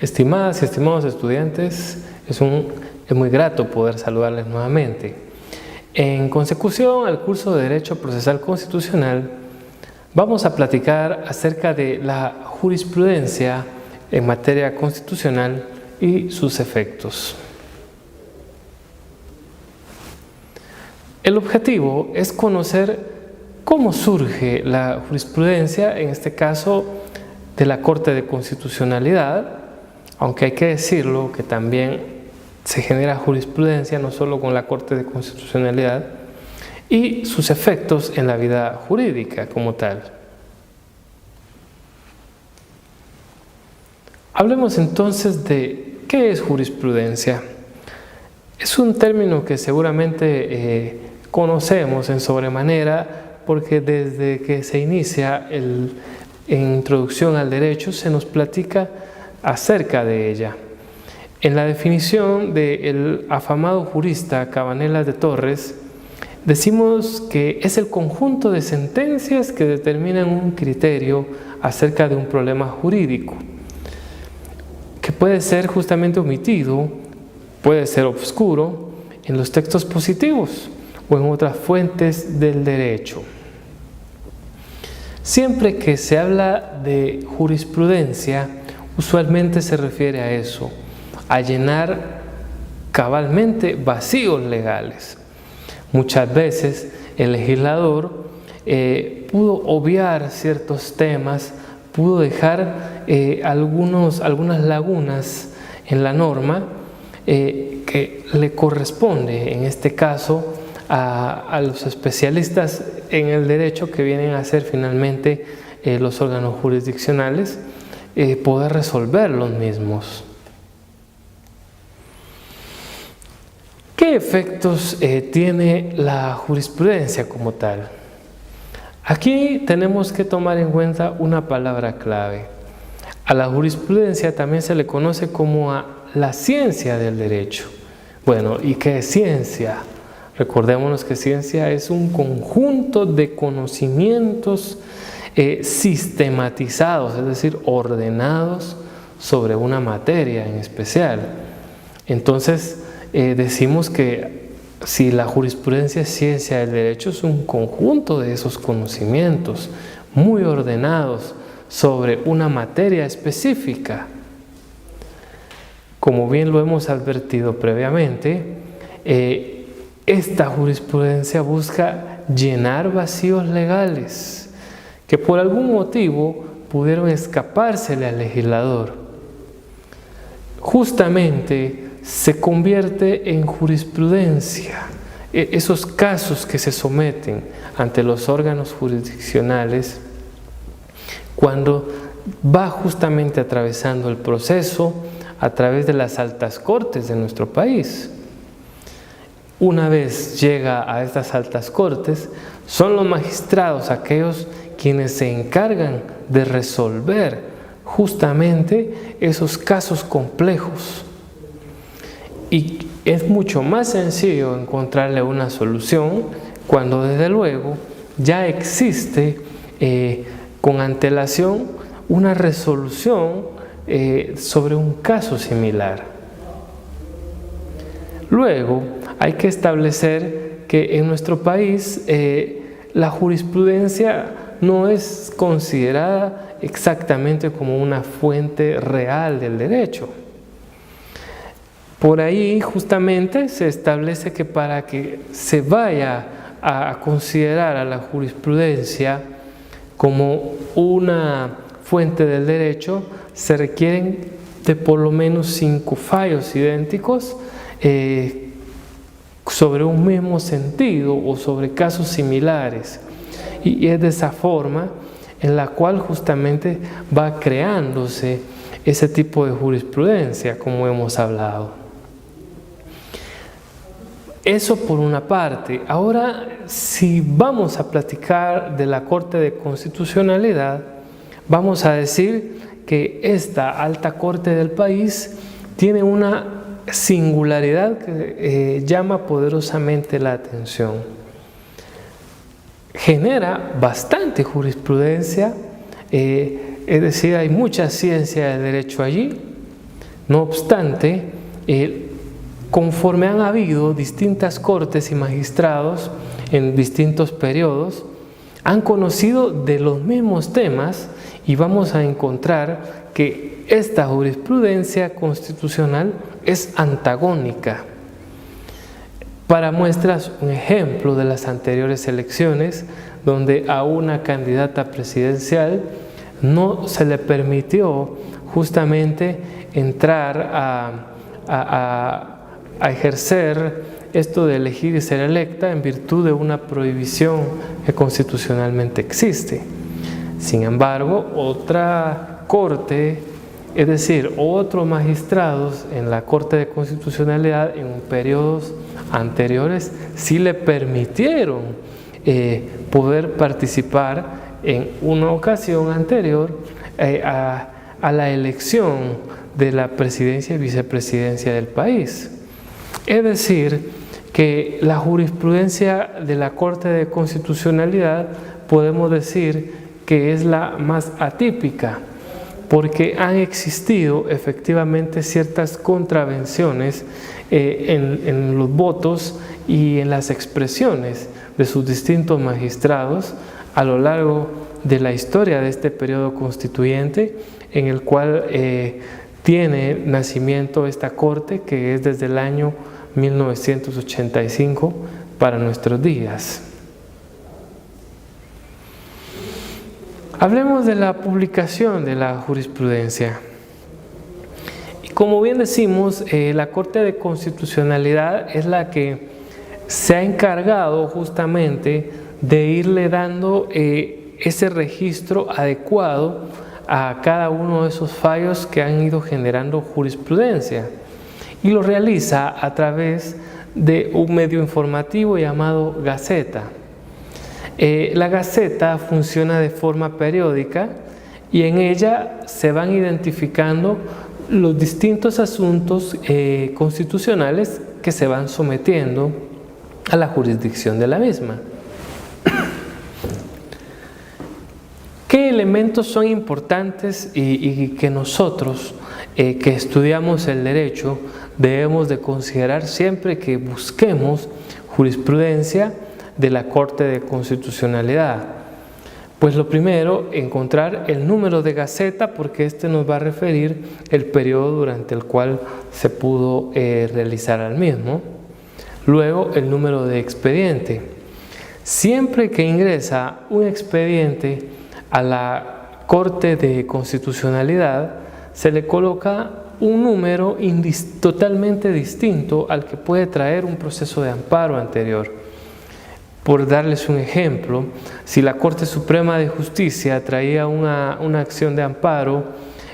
Estimadas y estimados estudiantes, es muy grato poder saludarles nuevamente. En consecución al curso de Derecho Procesal Constitucional, vamos a platicar acerca de la jurisprudencia en materia constitucional y sus efectos. El objetivo es conocer cómo surge la jurisprudencia, en este caso de la Corte de Constitucionalidad, aunque hay que decirlo que también se genera jurisprudencia no solo con la Corte de Constitucionalidad, y sus efectos en la vida jurídica como tal. Hablemos entonces de qué es jurisprudencia. Es un término que seguramente conocemos en sobremanera porque desde que se inicia en Introducción al Derecho se nos platica acerca de ella. En la definición del afamado jurista Cabanellas de Torres, decimos que es el conjunto de sentencias que determinan un criterio acerca de un problema jurídico, que puede ser justamente omitido, puede ser obscuro en los textos positivos o en otras fuentes del derecho. Siempre que se habla de jurisprudencia, usualmente se refiere a eso, a llenar cabalmente vacíos legales. Muchas veces el legislador pudo obviar ciertos temas, pudo dejar algunas lagunas en la norma que le corresponde, en este caso, a los especialistas en el derecho que vienen a ser finalmente los órganos jurisdiccionales, poder resolver los mismos. ¿Qué efectos tiene la jurisprudencia como tal? Aquí tenemos que tomar en cuenta una palabra clave. A la jurisprudencia también se le conoce como a la ciencia del derecho. Bueno, ¿y qué es ciencia? Recordémonos que ciencia es un conjunto de conocimientos sistematizados, es decir, ordenados sobre una materia en especial. Entonces, decimos que si la jurisprudencia es ciencia del derecho, es un conjunto de esos conocimientos muy ordenados sobre una materia específica. Como bien lo hemos advertido previamente, esta jurisprudencia busca llenar vacíos legales que por algún motivo pudieron escapársele al legislador. Justamente se convierte en jurisprudencia esos casos que se someten ante los órganos jurisdiccionales cuando va justamente atravesando el proceso a través de las altas cortes de nuestro país. Una vez llega a estas altas cortes, son los magistrados aquellos quienes se encargan de resolver justamente esos casos complejos. Y es mucho más sencillo encontrarle una solución cuando desde luego ya existe con antelación una resolución sobre un caso similar. Luego hay que establecer que en nuestro país la jurisprudencia no es considerada exactamente como una fuente real del derecho. Por ahí justamente se establece que para que se vaya a considerar a la jurisprudencia como una fuente del derecho, se requieren de por lo menos 5 fallos idénticos sobre un mismo sentido o sobre casos similares. Y es de esa forma en la cual justamente va creándose ese tipo de jurisprudencia, como hemos hablado. Eso por una parte. Ahora, si vamos a platicar de la Corte de Constitucionalidad, vamos a decir que esta alta corte del país tiene una singularidad que llama poderosamente la atención. Genera bastante jurisprudencia, es decir, hay mucha ciencia del derecho allí, No obstante, conforme han habido distintas cortes y magistrados en distintos periodos, han conocido de los mismos temas y vamos a encontrar que esta jurisprudencia constitucional es antagónica. Para muestras, un ejemplo de las anteriores elecciones, donde a una candidata presidencial no se le permitió justamente entrar a ejercer esto de elegir y ser electa en virtud de una prohibición que constitucionalmente existe. Sin embargo, otra corte, es decir, otros magistrados en la Corte de Constitucionalidad en periodos anteriores sí le permitieron poder participar en una ocasión anterior a la elección de la presidencia y vicepresidencia del país. Es decir, que la jurisprudencia de la Corte de Constitucionalidad podemos decir que es la más atípica, porque han existido efectivamente ciertas contravenciones en los votos y en las expresiones de sus distintos magistrados a lo largo de la historia de este periodo constituyente, en el cual tiene nacimiento esta Corte, que es desde el año 1985 para nuestros días. Hablemos de la publicación de la jurisprudencia. Y como bien decimos, la Corte de Constitucionalidad es la que se ha encargado justamente de irle dando ese registro adecuado a cada uno de esos fallos que han ido generando jurisprudencia, y lo realiza a través de un medio informativo llamado Gaceta. La Gaceta funciona de forma periódica y en ella se van identificando los distintos asuntos constitucionales que se van sometiendo a la jurisdicción de la misma. ¿Qué elementos son importantes y que nosotros que estudiamos el derecho debemos de considerar siempre que busquemos jurisprudencia de la Corte de Constitucionalidad? Pues lo primero, encontrar el número de Gaceta, porque este nos va a referir el periodo durante el cual se pudo realizar al mismo. Luego, el número de expediente. Siempre que ingresa un expediente a la Corte de Constitucionalidad, se le coloca un número totalmente distinto al que puede traer un proceso de amparo anterior. Por darles un ejemplo, si la Corte Suprema de Justicia traía una acción de amparo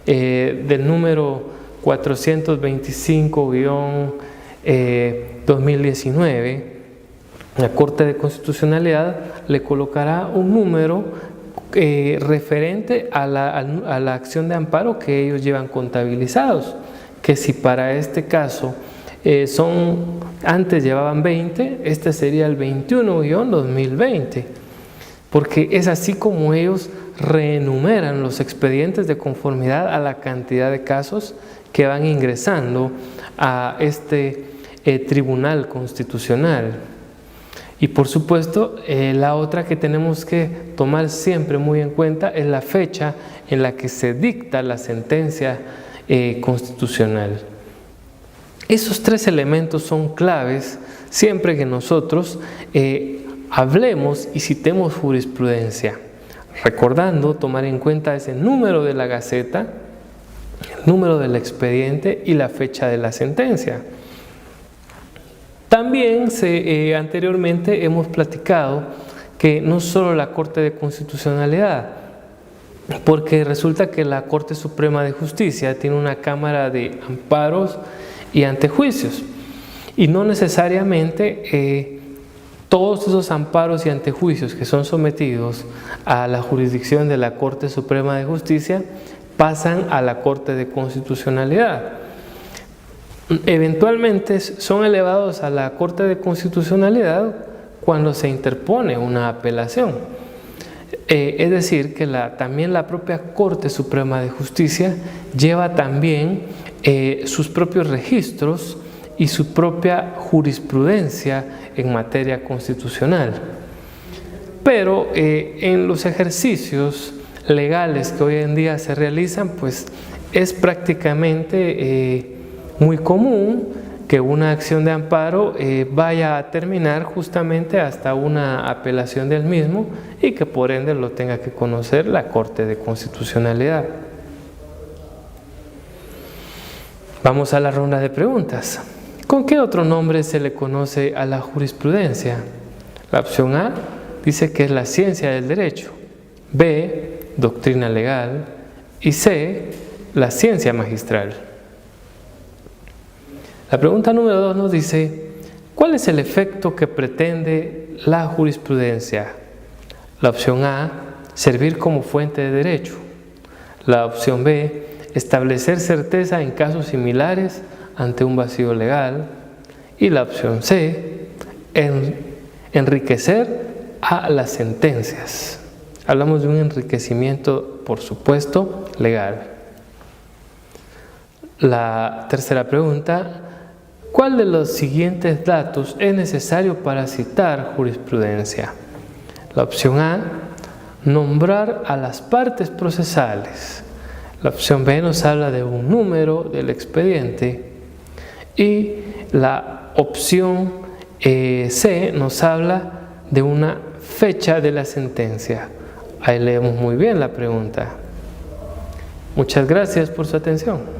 del número 425-2019, la Corte de Constitucionalidad le colocará un número referente a la acción de amparo que ellos llevan contabilizados, que si para este caso antes llevaban 20, este sería el 21-2020, porque es así como ellos reenumeran los expedientes de conformidad a la cantidad de casos que van ingresando a este Tribunal Constitucional. Y por supuesto, la otra que tenemos que tomar siempre muy en cuenta es la fecha en la que se dicta la sentencia constitucional. Esos tres elementos son claves siempre que nosotros hablemos y citemos jurisprudencia, recordando tomar en cuenta ese número de la Gaceta, el número del expediente y la fecha de la sentencia. También anteriormente hemos platicado que no solo la Corte de Constitucionalidad, porque resulta que la Corte Suprema de Justicia tiene una cámara de amparos y antejuicios, y no necesariamente todos esos amparos y antejuicios que son sometidos a la jurisdicción de la Corte Suprema de Justicia pasan a la Corte de Constitucionalidad. Eventualmente son elevados a la Corte de Constitucionalidad cuando se interpone una apelación. Es decir, que también la propia Corte Suprema de Justicia lleva también sus propios registros y su propia jurisprudencia en materia constitucional. Pero en los ejercicios legales que hoy en día se realizan, pues es prácticamente muy común que una acción de amparo vaya a terminar justamente hasta una apelación del mismo y que por ende lo tenga que conocer la Corte de Constitucionalidad. Vamos a la ronda de preguntas. ¿Con qué otro nombre se le conoce a la jurisprudencia? La opción A dice que es la ciencia del derecho, B, doctrina legal y C, la ciencia magistral. La pregunta número 2 nos dice, ¿cuál es el efecto que pretende la jurisprudencia? La opción A, servir como fuente de derecho. La opción B, establecer certeza en casos similares ante un vacío legal. Y la opción C, enriquecer a las sentencias. Hablamos de un enriquecimiento, por supuesto, legal. La tercera pregunta, ¿cuál de los siguientes datos es necesario para citar jurisprudencia? La opción A, nombrar a las partes procesales. La opción B nos habla de un número del expediente. Y la opción C nos habla de una fecha de la sentencia. Ahí leemos muy bien la pregunta. Muchas gracias por su atención.